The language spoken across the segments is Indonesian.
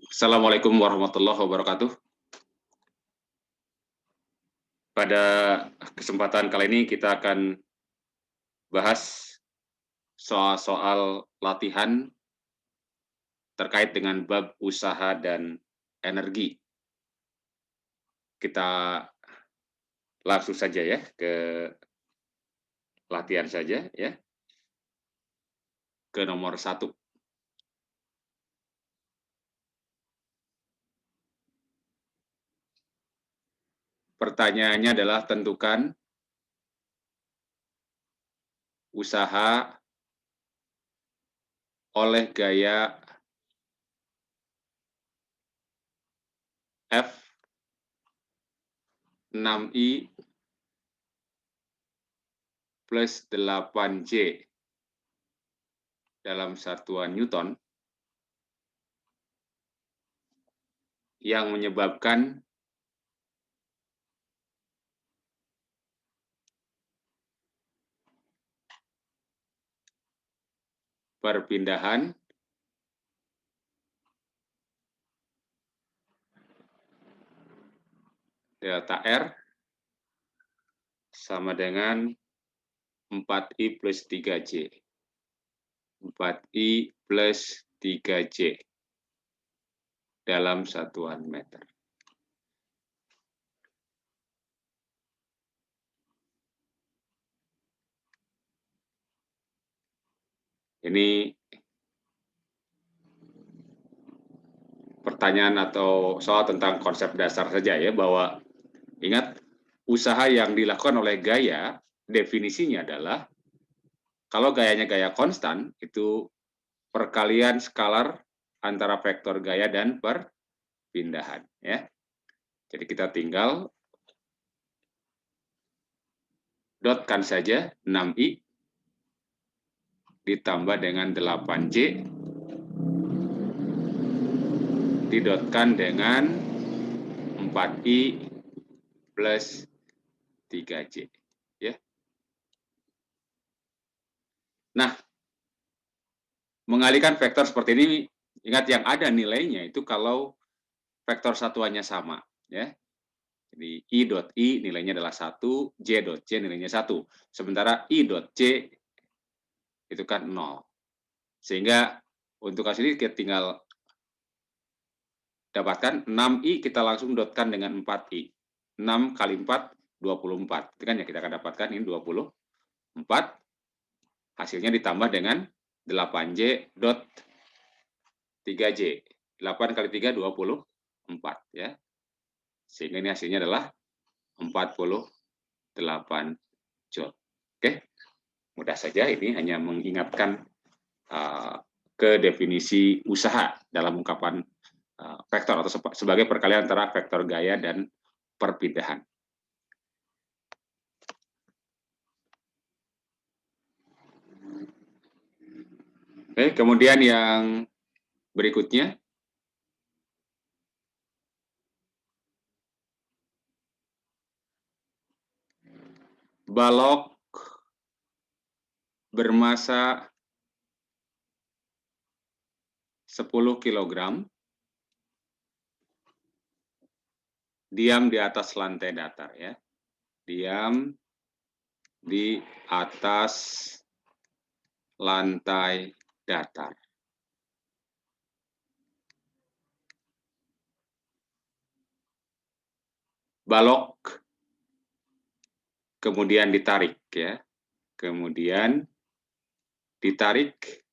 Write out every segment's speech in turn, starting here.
Assalamualaikum warahmatullahi wabarakatuh. Pada kesempatan kali ini kita akan bahas soal-soal latihan terkait dengan bab usaha dan energi. Kita langsung saja ya ke latihan saja ya, ke nomor 1. Pertanyaannya adalah tentukan usaha oleh gaya F 6I plus 8J dalam satuan Newton yang menyebabkan perpindahan delta R sama dengan 4I plus 3J. 4I plus 3J dalam satuan meter. Ini pertanyaan atau soal tentang konsep dasar saja ya, bahwa ingat usaha yang dilakukan oleh gaya definisinya adalah kalau gayanya gaya konstan itu perkalian skalar antara vektor gaya dan perpindahan ya. Jadi kita tinggal dotkan saja 6I ditambah dengan 8J didotkan dengan 4I plus 3J. Ya. Nah, mengalihkan vektor seperti ini, ingat yang ada nilainya itu kalau vektor satuannya sama. Ya. Jadi I dot I nilainya adalah 1, J dot J nilainya 1. Sementara I dot J itu kan 0. Sehingga untuk kasus ini kita tinggal dapatkan 6I kita langsung dotkan dengan 4I. 6 kali 4, 24. Itu kan ya kita akan dapatkan ini 24. Hasilnya ditambah dengan 8J dot 3J. 8 kali 3, 24. Ya. Sehingga ini hasilnya adalah 48 joule. Oke, mudah saja, ini hanya mengingatkan ke definisi usaha dalam ungkapan vektor atau sebagai perkalian antara vektor gaya dan perpindahan. Oke, kemudian yang berikutnya, balok bermasa 10 kg diam di atas lantai datar ya. Diam di atas lantai datar. Balok kemudian ditarik ya. Kemudian ditarik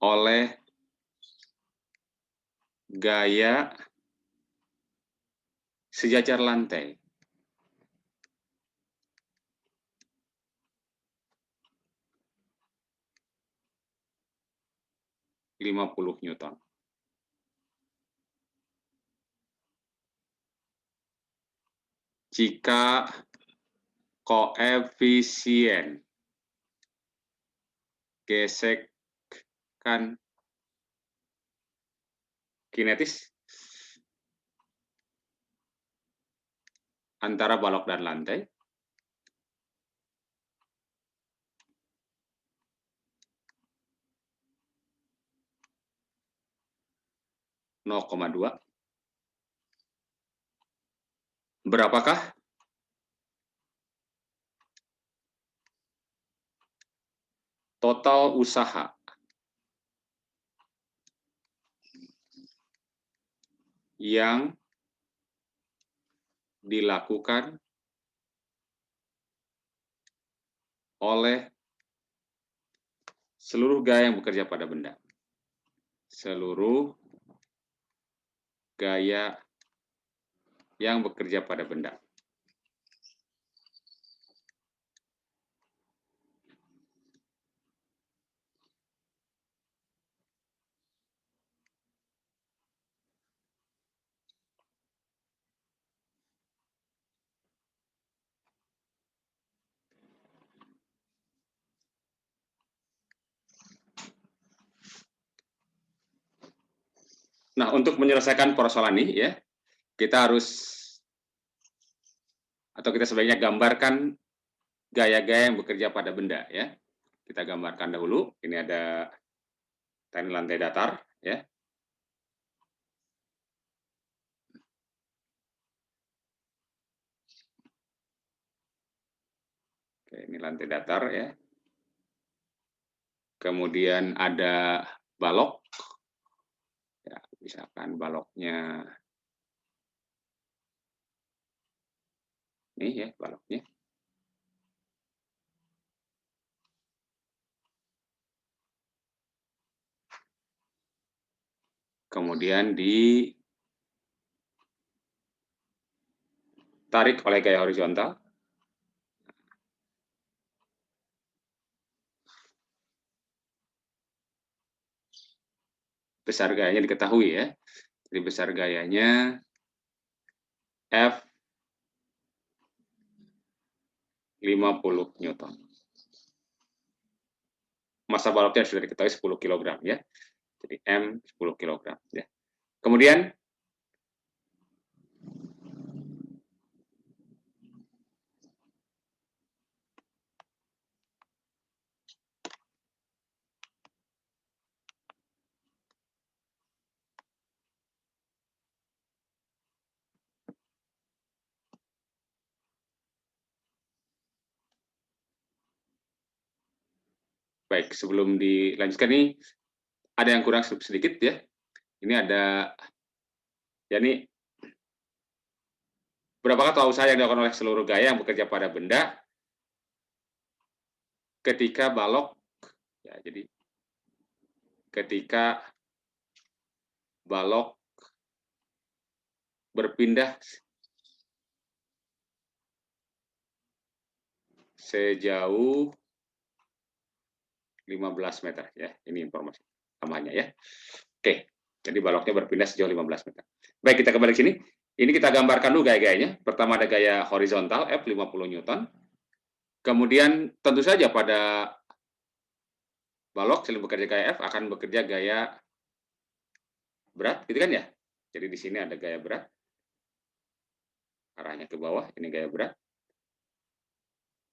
oleh gaya sejajar lantai. (50 Newton). Jika koefisien gesekan kinetis antara balok dan lantai 0,2. Berapakah total usaha yang dilakukan oleh seluruh gaya yang bekerja pada benda? Seluruh gaya yang bekerja pada benda. Nah, untuk menyelesaikan persoalan ini ya, kita harus atau kita sebaiknya gambarkan gaya-gaya yang bekerja pada benda ya. Kita gambarkan dahulu. Ini ada teknik lantai datar ya. Oke, ini lantai datar ya. Kemudian ada balok. Ya, misalkan baloknya ini ya, baloknya. Kemudian ditarik oleh gaya horizontal. Besar gayanya diketahui ya. Jadi besar gayanya F 50 Newton. Massa baloknya sudah diketahui 10 kg ya. Jadi M 10 kg ya. Kemudian baik, sebelum dilanjutkan ini ada yang kurang sedikit ya. Ini ada ya ini berapakah total usaha yang dilakukan oleh seluruh gaya yang bekerja pada benda ketika balok ya, jadi ketika balok berpindah sejauh 15 meter ya. Ini informasi tambahannya ya. Oke, jadi baloknya berpindah sejauh 15 meter. Baik, kita kembali ke sini. Ini kita gambarkan dulu gaya-gayanya. Pertama ada gaya horizontal F 50 Newton. Kemudian tentu saja pada balok selain bekerja gaya F akan bekerja gaya berat, gitu kan ya? Jadi di sini ada gaya berat. Arahnya ke bawah, ini gaya berat.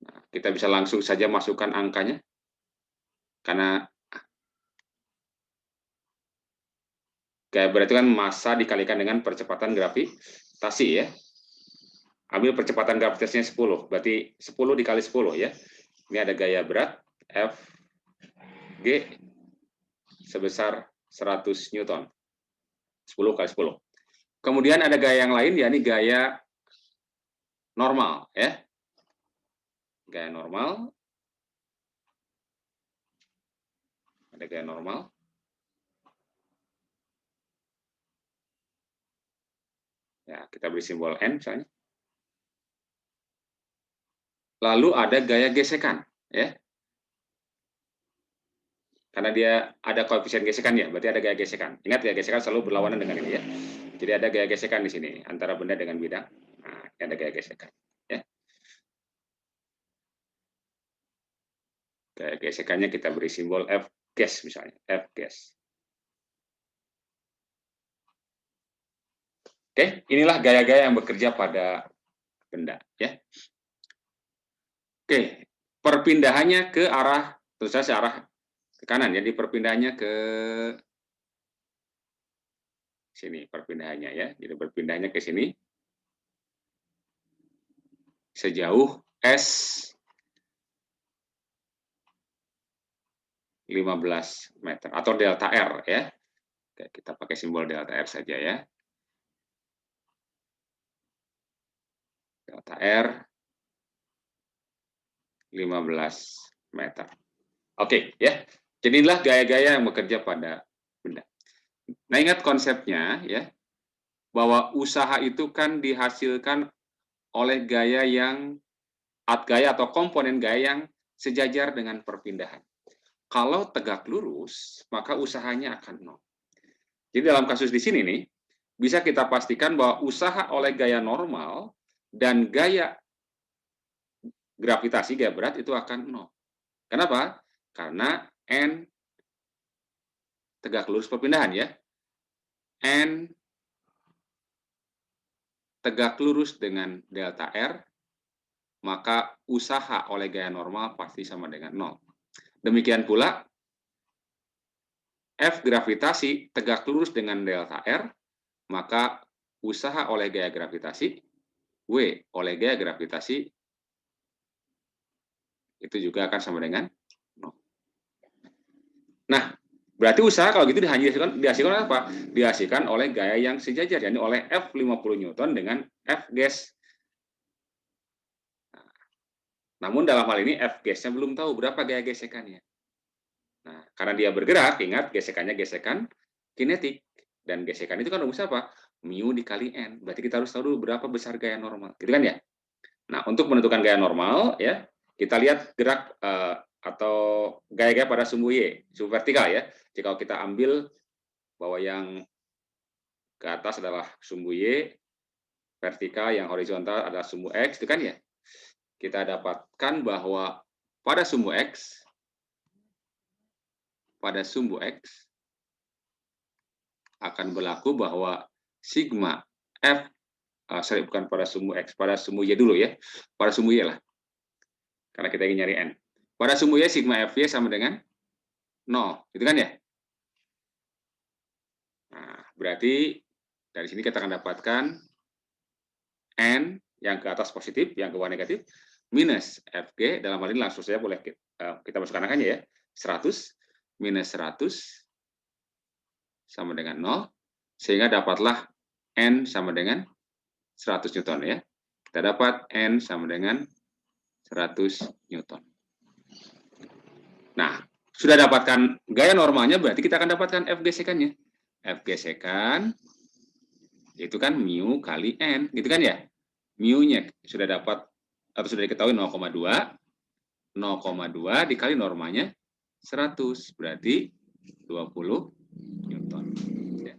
Nah, kita bisa langsung saja masukkan angkanya. Karena gaya berat itu kan massa dikalikan dengan percepatan gravitasi ya. Ambil percepatan gravitasinya 10, berarti 10 dikali 10 ya. Ini ada gaya berat F G sebesar 100 Newton. 10 kali 10. Kemudian ada gaya yang lain, yakni gaya normal ya. Gaya normal. Ada gaya normal. Ya, kita beri simbol N misalnya. Lalu ada gaya gesekan ya. Karena dia ada koefisien gesekan ya, berarti ada gaya gesekan. Ingat gaya gesekan selalu berlawanan dengan ini ya. Jadi ada gaya gesekan di sini antara benda dengan bidang. Nah, ini ada gaya gesekan ya. Gaya gesekannya kita beri simbol F gas misalnya, F gas. Oke, inilah gaya-gaya yang bekerja pada benda ya. Oke, perpindahannya ke arah terus saja arah ke kanan, jadi perpindahannya ke Sini perpindahannya ya. Jadi berpindahnya ke sini sejauh S 15 meter atau delta R ya. Oke, kita pakai simbol delta R saja ya. Delta R 15 meter. Oke ya. Jadi inilah gaya-gaya yang bekerja pada benda. Nah, ingat konsepnya ya, bahwa usaha itu kan dihasilkan oleh gaya atau komponen gaya yang sejajar dengan perpindahan. Kalau tegak lurus, maka usahanya akan nol. Jadi dalam kasus di sini nih, bisa kita pastikan bahwa usaha oleh gaya normal dan gaya gravitasi, gaya berat itu akan nol. Kenapa? Karena N tegak lurus perpindahan ya. N tegak lurus dengan delta R, maka usaha oleh gaya normal pasti sama dengan nol. Demikian pula, F gravitasi tegak lurus dengan delta R, maka usaha oleh gaya gravitasi, W oleh gaya gravitasi, itu juga akan sama dengan nol. Nah, berarti usaha kalau gitu dihasilkan oleh apa? Dihasilkan oleh gaya yang sejajar, yakni oleh F 50 Newton dengan F gas. Namun dalam hal ini F gasnya belum tahu berapa gaya gesekannya. Nah, karena dia bergerak, ingat gesekannya gesekan kinetik. Dan gesekan itu kan rumusnya apa? Mu dikali N. Berarti kita harus tahu dulu berapa besar gaya normal. Gitu kan ya? Nah, untuk menentukan gaya normal, ya kita lihat gerak atau gaya-gaya pada sumbu Y, sumbu vertikal ya. Jika kita ambil bahwa yang ke atas adalah sumbu Y, vertikal, yang horizontal adalah sumbu X, itu kan ya? Kita dapatkan bahwa pada sumbu X, akan berlaku bahwa sigma F, bukan pada sumbu X, pada sumbu Y dulu ya, pada sumbu Y lah, karena kita ingin nyari N. Pada sumbu Y, sigma FY sama dengan 0, gitu kan ya? Nah, berarti dari sini kita akan dapatkan N yang ke atas positif, yang ke bawah negatif, minus FG, dalam hal ini langsung saja boleh kita masukkan angkanya ya, 100 minus 100 sama dengan 0, sehingga dapatlah N sama dengan 100 Newton ya. Kita dapat N sama dengan 100 Newton. Nah, sudah dapatkan gaya normalnya, berarti kita akan dapatkan F gesekannya. F gesekan itu kan mu kali N, gitu kan ya? Mu-nya sudah dapat atau sudah diketahui 0,2, 0,2 dikali normanya 100, berarti 20 Newton. Ya.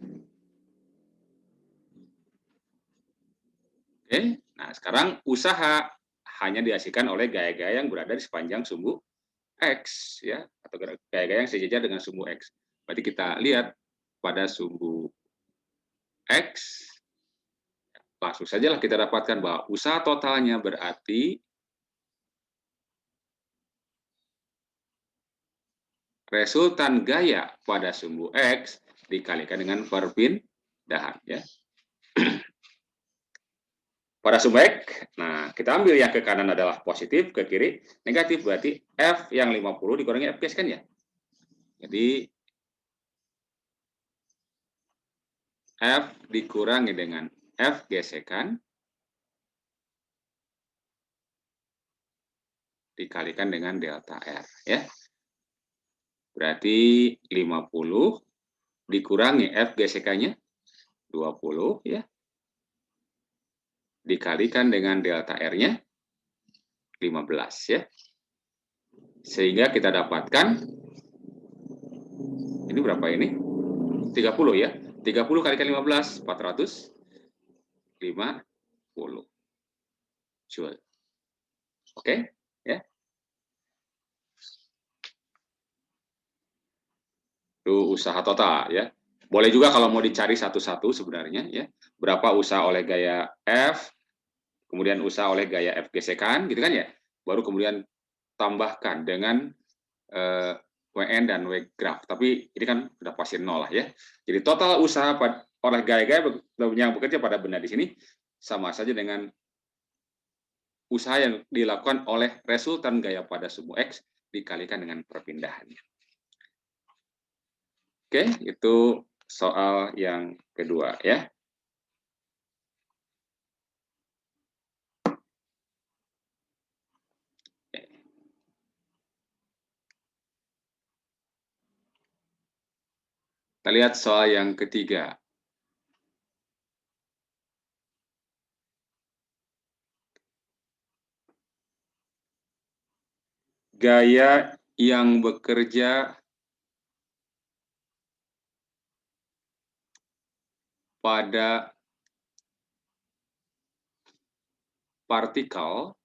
Oke, nah sekarang usaha hanya dihasilkan oleh gaya-gaya yang berada di sepanjang sumbu X, ya, atau gaya-gaya yang sejajar dengan sumbu X. Berarti kita lihat pada sumbu X, langsung sajalah kita dapatkan bahwa usaha totalnya berarti resultan gaya pada sumbu X dikalikan dengan perpindahan. Ya. Pada sumbu X, nah kita ambil yang ke kanan adalah positif, ke kiri negatif, berarti F yang 50 dikurangi F gas kan ya. Jadi F dikurangi dengan F gesekan dikalikan dengan delta R ya. Berarti 50 dikurangi F gesekannya 20 ya. Dikalikan dengan delta R-nya 15 ya. Sehingga kita dapatkan ini berapa ini? 30 ya. 30 kalikan 15, 450 Joule. Oke, ya. Itu usaha total ya. Boleh juga kalau mau dicari satu-satu sebenarnya ya. Berapa usaha oleh gaya F, kemudian usaha oleh gaya F gesekan gitu kan ya. Baru kemudian tambahkan dengan WN dan W graf. Tapi ini kan sudah pasti nol lah ya. Jadi total usaha oleh gaya-gaya yang bekerja pada benda di sini sama saja dengan usaha yang dilakukan oleh resultan gaya pada sumbu X dikalikan dengan perpindahannya. Oke, itu soal yang kedua ya. Kita lihat soal yang ketiga. Gaya yang bekerja pada partikel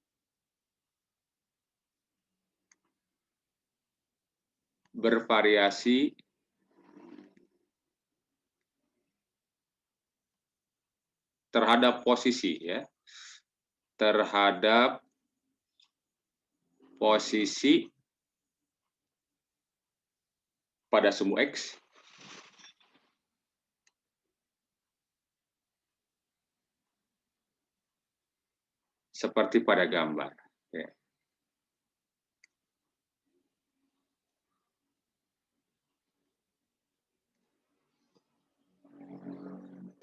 bervariasi terhadap posisi ya, terhadap posisi pada sumbu X seperti pada gambar. Ya.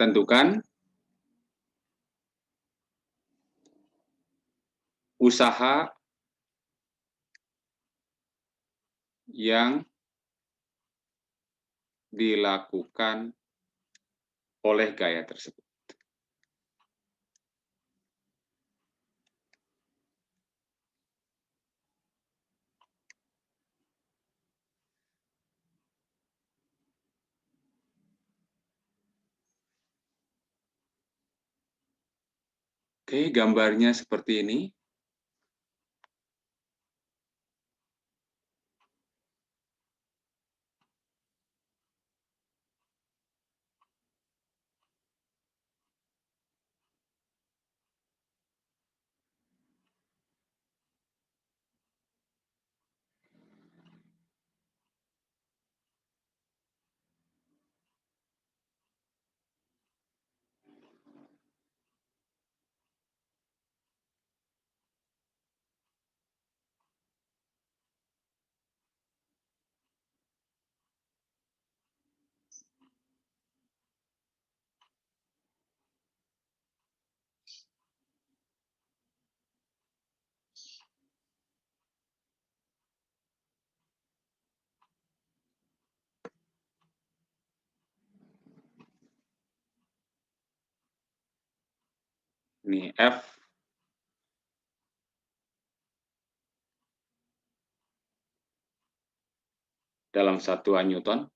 Tentukan usaha yang dilakukan oleh gaya tersebut. Oke, gambarnya seperti ini. Ini F dalam satuan Newton.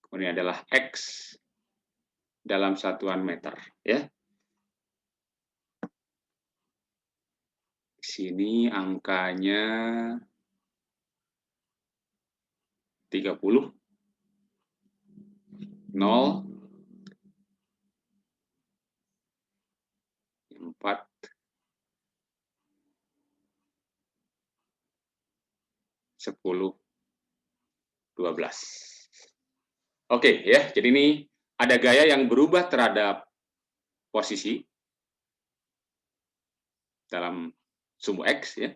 Kemudian adalah X dalam satuan meter. Ya. Di sini angkanya 30, 0, 4, 10, 12. Oke ya, jadi ini ada gaya yang berubah terhadap posisi dalam sumbu X ya,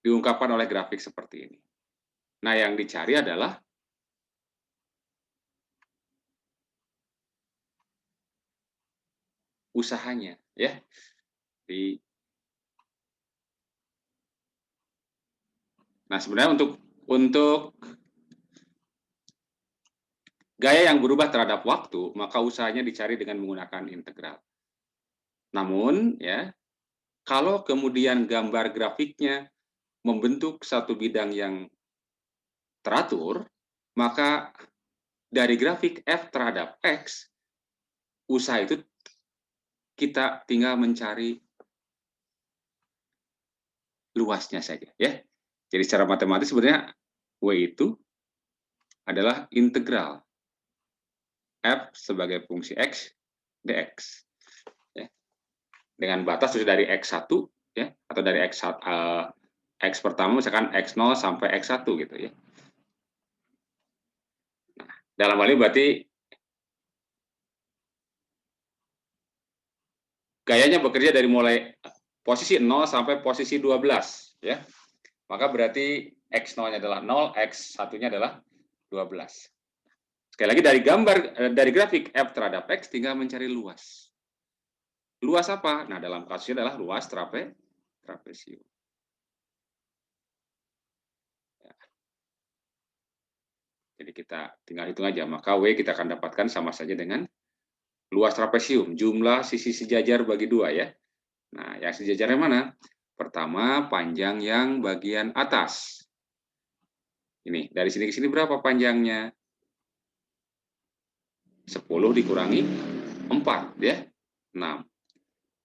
diungkapkan oleh grafik seperti ini. Nah, yang dicari adalah usahanya ya. Nah, sebenarnya untuk gaya yang berubah terhadap waktu, maka usahanya dicari dengan menggunakan integral. Namun ya, kalau kemudian gambar grafiknya membentuk satu bidang yang teratur, maka dari grafik F terhadap X, usaha itu kita tinggal mencari luasnya saja ya. Jadi secara matematis sebenarnya W itu adalah integral F sebagai fungsi X dx. Ya. Dengan batas dari X1 ya, atau dari X pertama misalkan X0 sampai X1 gitu ya. Nah, dalam hal ini berarti gayanya bekerja dari mulai posisi 0 sampai posisi 12 ya. Maka berarti X0-nya adalah 0, X1-nya adalah 12. Sekali lagi dari gambar dari grafik F terhadap X tinggal mencari luas. Luas apa? Nah, dalam kasusnya adalah luas trapesium. Jadi kita tinggal hitung aja, maka W kita akan dapatkan sama saja dengan luas trapesium, jumlah sisi sejajar bagi 2 ya. Nah, yang sejajarnya mana? Pertama, panjang yang bagian atas. Ini, dari sini ke sini berapa panjangnya? 10 dikurangi 4 ya, 6.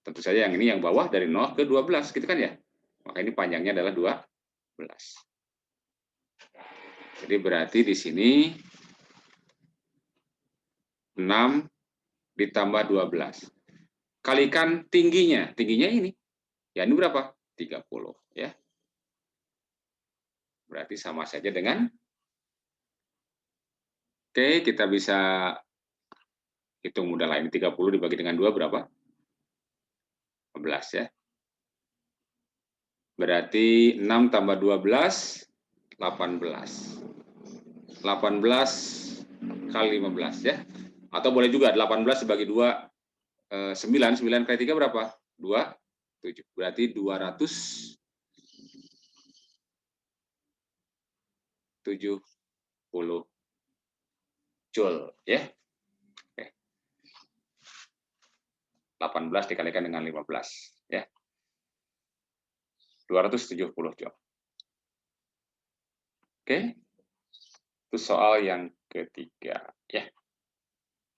Tentu saja yang ini yang bawah dari 0 ke 12 gitu kan ya. Maka ini panjangnya adalah 12. Jadi berarti di sini 6 ditambah 12. Kalikan tingginya. Tingginya ini. Ya ini berapa? 30 ya. Berarti sama saja dengan Oke, kita bisa hitung mudah lah. Ini 30 dibagi dengan 2 berapa? 15 ya. Berarti 6 tambah 12, 18. 18 kali 15 ya. Atau boleh juga 18 dibagi 2, 9. 9 kali 3 berapa? 2, 7. Berarti 270 joule ya. Oke. 18 dikalikan dengan 15 ya. 270 joule. Oke. Itu soal yang ketiga ya.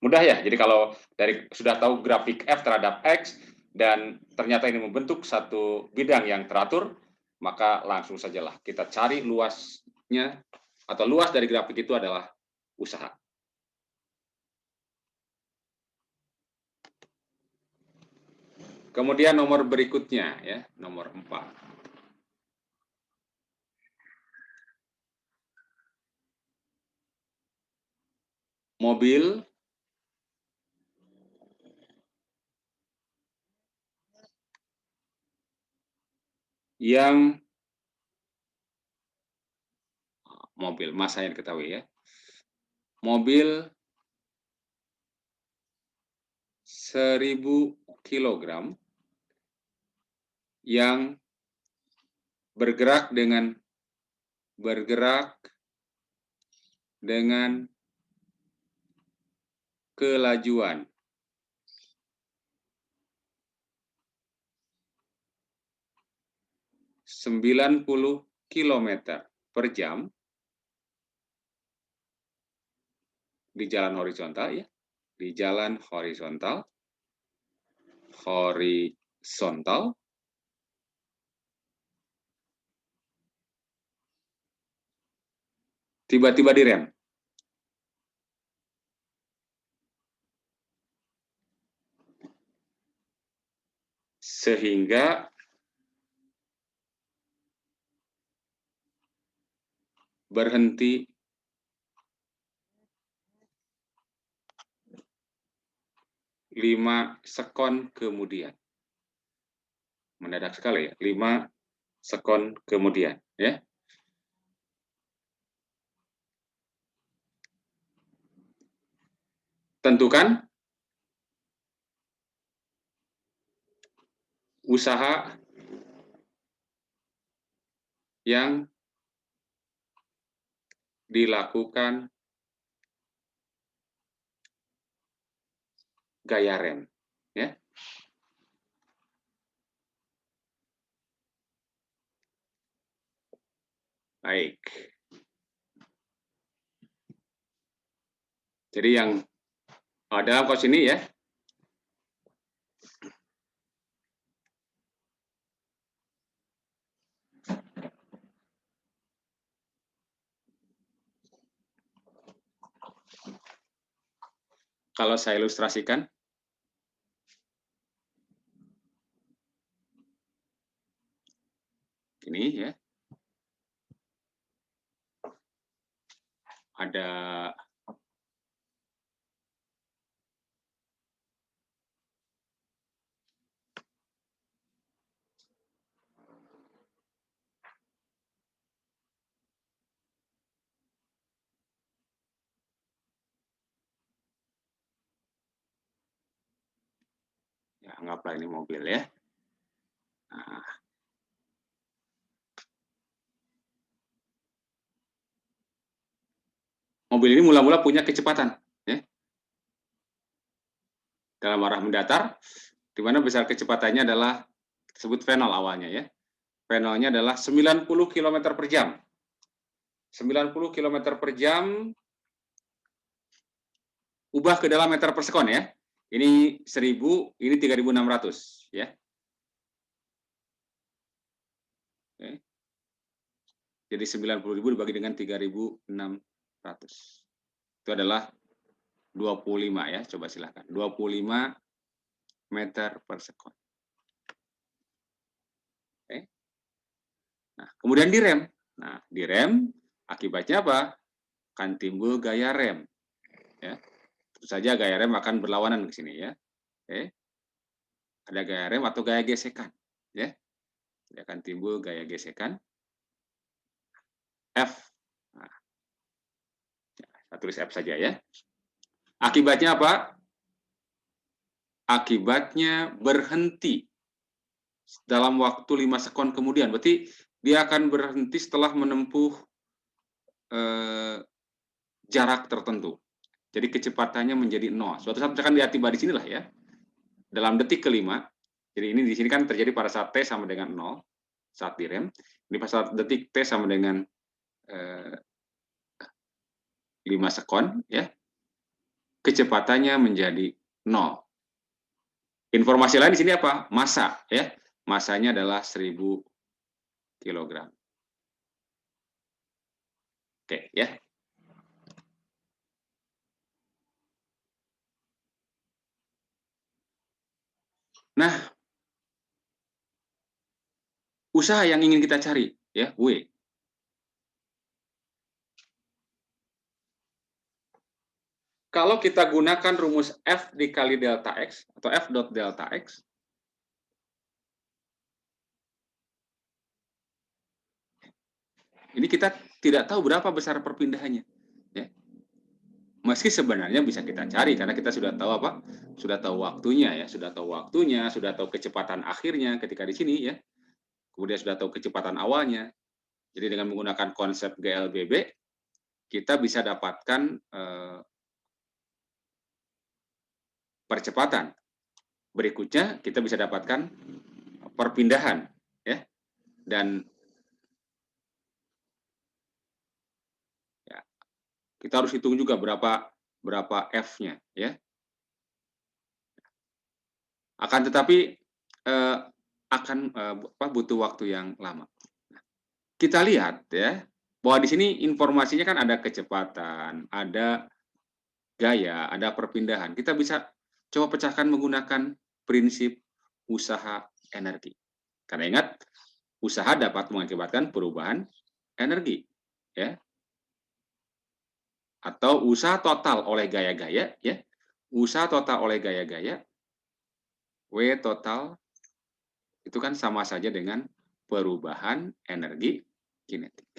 Mudah ya. Jadi kalau dari sudah tahu grafik F terhadap X dan ternyata ini membentuk satu bidang yang teratur, maka langsung sajalah kita cari luasnya atau luas dari grafik itu adalah usaha. Kemudian nomor berikutnya ya, nomor 4. Mobil yang massa yang diketahui ya. Mobil 1000 kg yang bergerak dengan kelajuan 90 km per jam di jalan horizontal ya, di jalan horizontal tiba-tiba direm. Sehingga berhenti 5 sekon kemudian. Mendadak sekali ya, 5 sekon kemudian ya. Tentukan usaha yang dilakukan gaya rem ya. Baik. Jadi yang dalam kasus ini ya, kalau saya ilustrasikan, ini ya, ada ya, anggaplah ini mobil ya. Nah, mobil ini mula-mula punya kecepatan ya, dalam arah mendatar, di mana besar kecepatannya adalah disebut V0 awalnya ya. V0-nya adalah 90 km per jam. 90 km per jam ubah ke dalam meter per sekon ya. Ini 1000, ini 3600 ya. Oke. Jadi 90.000 dibagi dengan 3600. Itu adalah 25 ya, coba silakan. 25 meter per sekon. Oke. Nah, kemudian direm. Nah, direm akibatnya apa? Akan timbul gaya rem. Ya. Tentu saja gaya rem akan berlawanan ke sini ya. Oke. Ada gaya rem atau gaya gesekan, ya. Dia akan timbul gaya gesekan F. Nah, saya tulis F saja ya. Akibatnya apa? Akibatnya berhenti dalam waktu 5 sekon kemudian. Berarti dia akan berhenti setelah menempuh jarak tertentu. Jadi kecepatannya menjadi 0. Suatu saat misalkan dia tiba di sinilah ya. Dalam detik kelima. Jadi ini di sini kan terjadi pada saat T sama dengan 0 saat direm. Ini pada saat detik T sama dengan 5 sekon ya. Kecepatannya menjadi 0. Informasi lain di sini apa? Massa ya. Massanya adalah 1000 kg. Oke ya. Nah, usaha yang ingin kita cari ya, W. Kalau kita gunakan rumus F dikali delta X atau F dot delta X, ini kita tidak tahu berapa besar perpindahannya. Ya. Meski sebenarnya bisa kita cari karena kita sudah tahu apa? Sudah tahu waktunya ya, sudah tahu kecepatan akhirnya ketika di sini ya. Kemudian sudah tahu kecepatan awalnya. Jadi dengan menggunakan konsep GLBB kita bisa dapatkan percepatan. Berikutnya kita bisa dapatkan perpindahan ya. Dan ya, kita harus hitung juga berapa F-nya ya. Akan tetapi butuh waktu yang lama. Kita lihat ya bahwa di sini informasinya kan ada kecepatan, ada gaya, ada perpindahan. Kita bisa coba pecahkan menggunakan prinsip usaha energi. Karena ingat, usaha dapat mengakibatkan perubahan energi, ya. Atau usaha total oleh gaya-gaya, ya. Usaha total oleh gaya-gaya, W total itu kan sama saja dengan perubahan energi kinetik.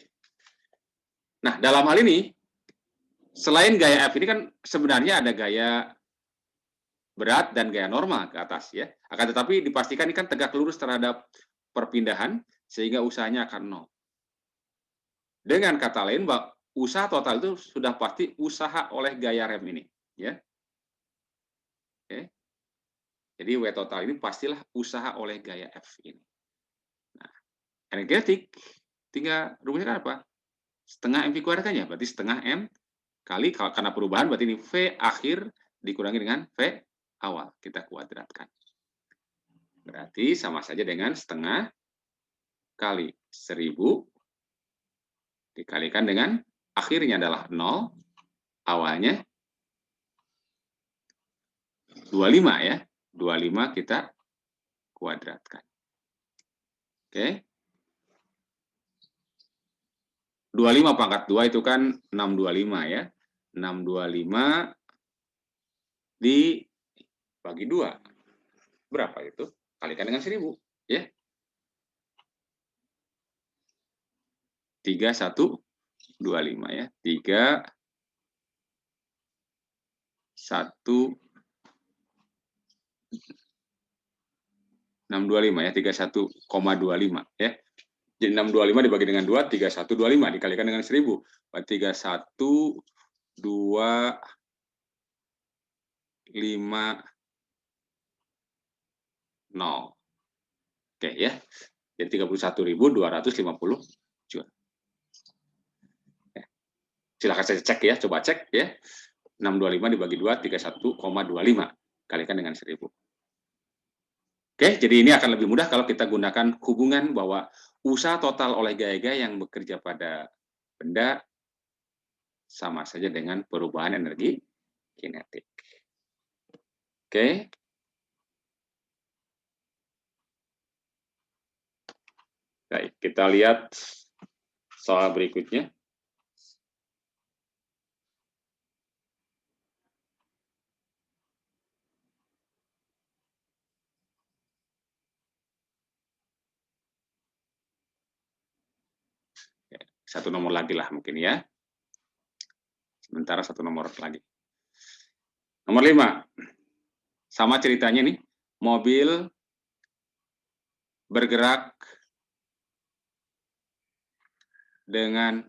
Nah, dalam hal ini, selain gaya F ini kan sebenarnya ada gaya berat dan gaya normal ke atas ya. Akan tetapi dipastikan ini kan tegak lurus terhadap perpindahan sehingga usahanya akan 0. Dengan kata lain, bahwa usaha total itu sudah pasti usaha oleh gaya rem ini, ya. Oke. Jadi W total ini pastilah usaha oleh gaya F ini. Nah, energetik tinggal rumusnya kan apa? Setengah M kuadrat kan ya, berarti setengah M kali karena perubahan berarti ini V akhir dikurangi dengan V awal, kita kuadratkan. Berarti sama saja dengan setengah kali 1000 dikalikan dengan akhirnya adalah 0, awalnya 25 ya. 25 kita kuadratkan. Oke. 25 pangkat 2 itu kan 625 ya. 625 dibagi 2. Berapa itu? Kalikan dengan 1000. Ya. 3125 ya. 3, 1, 625 ya. 31,25 ya. Jadi 625 dibagi dengan 2, 3125 dikalikan dengan 1000. 31, 2, 5, 0. Oke ya. Jadi 31.250 jual. Silahkan saya cek ya, coba cek ya. 625 dibagi 2, 31,25. Kalikan dengan 1000. Oke, jadi ini akan lebih mudah kalau kita gunakan hubungan bahwa usaha total oleh gaya-gaya yang bekerja pada benda sama saja dengan perubahan energi kinetik. Oke. Baik, kita lihat soal berikutnya. Satu nomor lagi lah mungkin ya. Sementara satu nomor lagi. Nomor 5. Sama ceritanya nih. Mobil bergerak dengan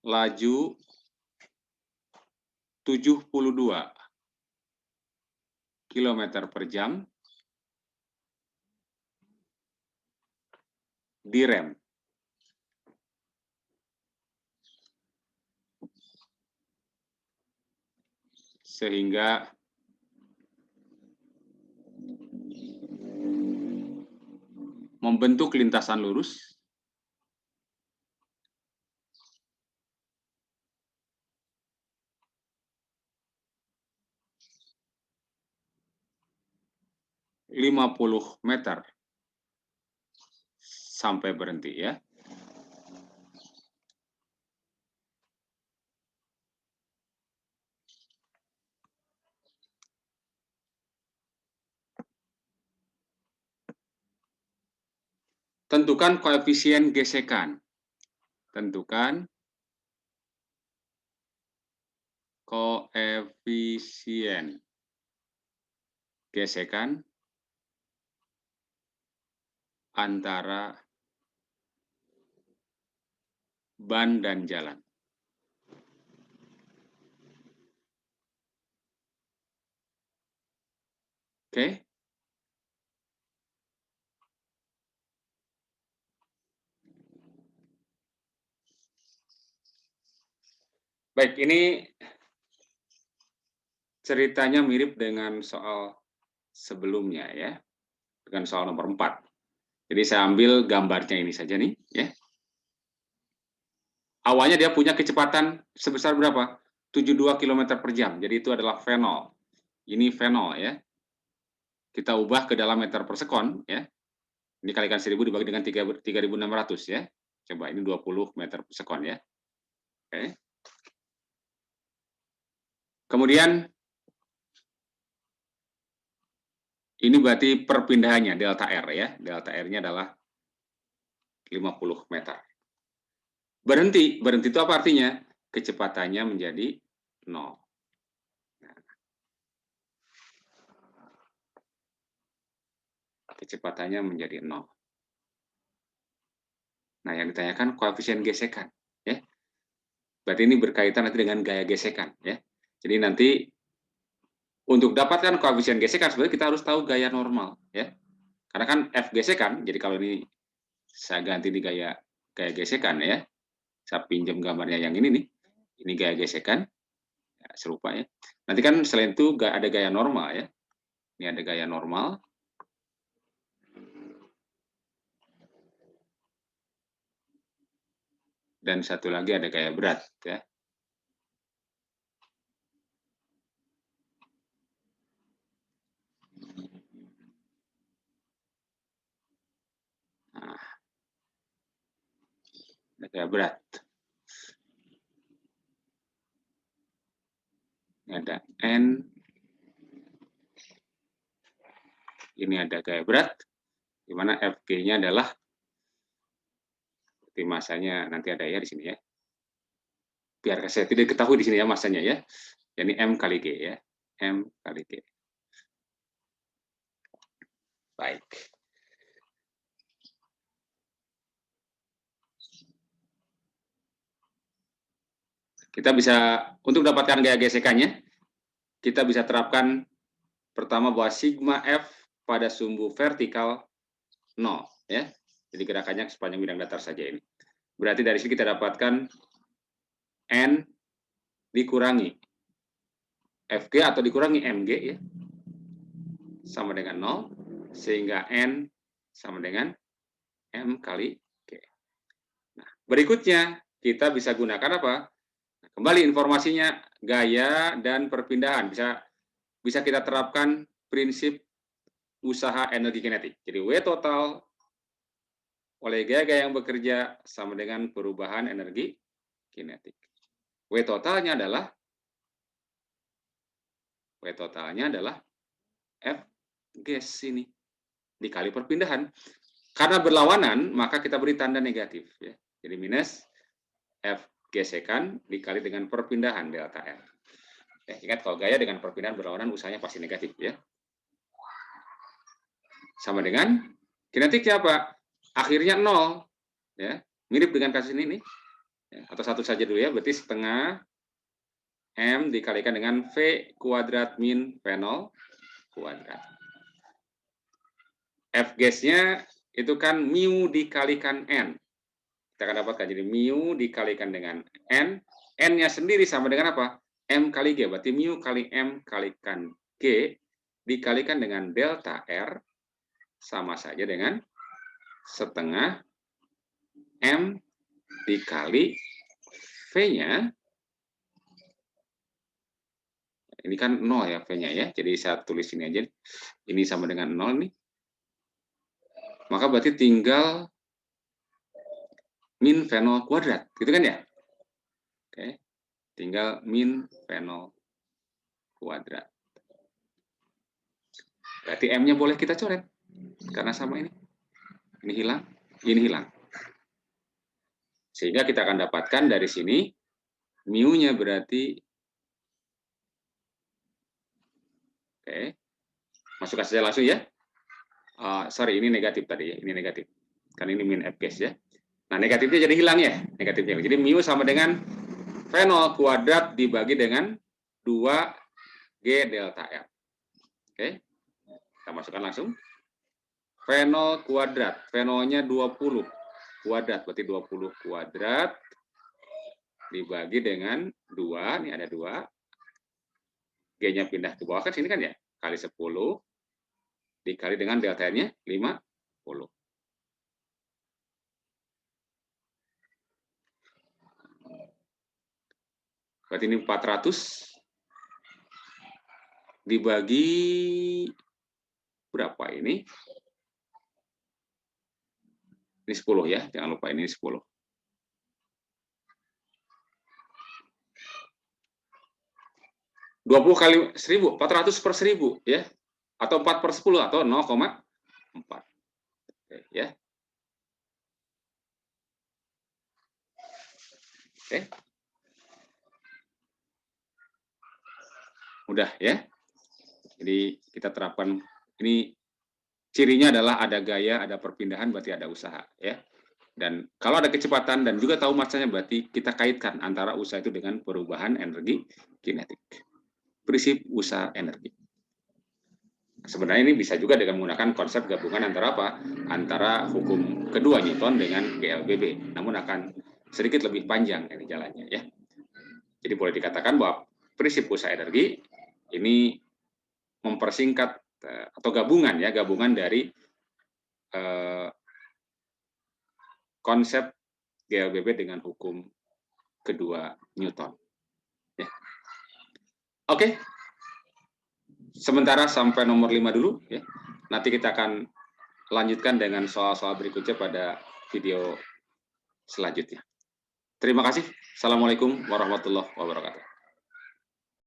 laju 72 km per jam direm. Sehingga membentuk lintasan lurus lima puluh meter sampai berhenti ya. Tentukan koefisien gesekan. Tentukan koefisien gesekan antara ban dan jalan. Oke. Baik, ini ceritanya mirip dengan soal sebelumnya ya. Dengan soal nomor 4. Jadi saya ambil gambarnya ini saja nih ya. Awalnya dia punya kecepatan sebesar berapa? 72 km per jam. Jadi itu adalah V0. Ini V0 ya. Kita ubah ke dalam meter per sekon ya. Ini kalikan 1000 dibagi dengan 3.600 ya. Coba ini 20 meter per sekon ya. Oke. Kemudian ini berarti perpindahannya delta R ya. Delta R-nya adalah 50 meter. Berhenti itu apa artinya? Kecepatannya menjadi 0. Kecepatannya menjadi 0. Nah, yang ditanyakan koefisien gesekan, ya. Berarti ini berkaitan nanti dengan gaya gesekan, ya. Jadi nanti untuk dapatkan koefisien gesekan sebenarnya kita harus tahu gaya normal, ya. Karena kan F gesekan, jadi kalau ini saya ganti di gaya gesekan ya. Saya pinjam gambarnya yang ini nih. Ini gaya gesekan, ya, serupa ya. Nanti kan selain itu ada gaya normal ya. Ini ada gaya normal. Dan satu lagi ada gaya berat ya. Nah, Gaya berat. Ini ada N. Ini ada gaya berat, di mana Fg-nya adalah seperti masanya nanti ada ya di sini ya. Biar saya tidak ketahui di sini ya masanya ya. Jadi M kali G ya. M kali G. Baik. Kita bisa, untuk dapatkan gaya gesekannya, kita bisa terapkan pertama bahwa sigma F pada sumbu vertikal 0. Ya. Jadi gerakannya sepanjang bidang datar saja ini. Berarti dari sini kita dapatkan N dikurangi Fg atau dikurangi Mg ya, sama dengan 0, sehingga N sama dengan M kali G. Nah, berikutnya kita bisa gunakan apa? Kembali informasinya gaya dan perpindahan. Bisa kita terapkan prinsip usaha energi kinetik. Jadi W total oleh gaya-gaya yang bekerja sama dengan perubahan energi kinetik. W totalnya adalah F gas ini dikali perpindahan. Karena berlawanan, maka kita beri tanda negatif. Ya. Jadi minus F gesekan dikali dengan perpindahan delta R. Ya, ingat kalau gaya dengan perpindahan berlawanan usahanya pasti negatif ya. Sama dengan kinetiknya apa? Akhirnya 0. Ya. Mirip dengan kasus ini nih. Ya, atau satu saja dulu ya, berarti setengah M dikalikan dengan V kuadrat min V0 kuadrat. F gasnya itu kan mu dikalikan N. Kita akan dapatkan jadi mu dikalikan dengan N. N-nya sendiri sama dengan apa? M kali G. Berarti mu kali M kalikan G dikalikan dengan delta R sama saja dengan setengah M dikali V-nya. Ini kan 0 ya V-nya ya. Jadi saya tulis ini aja. Ini sama dengan 0 nih. Maka berarti tinggal min V0 kuadrat. Gitu kan ya? Oke. Tinggal min V0 kuadrat. Berarti M-nya boleh kita coret. Karena sama ini. Ini hilang, ini hilang. Sehingga kita akan dapatkan dari sini, mu-nya berarti, oke, masukkan saja langsung ya. Sorry, ini negatif tadi ya, ini negatif. Kan ini min F gas ya. Nah, negatifnya jadi hilang ya, negatifnya. Jadi mu sama dengan V0 kuadrat dibagi dengan 2G delta R. Oke, kita masukkan langsung. V0 kuadrat, V0-nya 20 kuadrat, berarti 20 kuadrat dibagi dengan 2, ini ada 2, G-nya pindah ke bawah kan sini kan ya, kali 10, dikali dengan delta-nya 50. Berarti ini 400 dibagi berapa ini? Ini 10 ya, jangan lupa ini 10. 20 kali 1000, 400 per 1000 ya. Atau 4 per 10 atau 0,4. Oke, ya. Oke. Mudah ya. Jadi kita terapkan ini, cirinya adalah ada gaya, ada perpindahan, berarti ada usaha ya. Dan kalau ada kecepatan dan juga tahu masanya, berarti kita kaitkan antara usaha itu dengan perubahan energi kinetik. Prinsip usaha energi. Sebenarnya ini bisa juga dengan menggunakan konsep gabungan antara apa? Antara hukum kedua Newton dengan GLBB. Namun akan sedikit lebih panjang ini jalannya ya. Jadi boleh dikatakan bahwa prinsip usaha energi ini mempersingkat atau gabungan ya, gabungan dari konsep GLBB dengan hukum kedua Newton. Ya. Oke. Sementara sampai nomor 5 dulu ya. Nanti kita akan lanjutkan dengan soal-soal berikutnya pada video selanjutnya. Terima kasih. Assalamualaikum warahmatullahi wabarakatuh.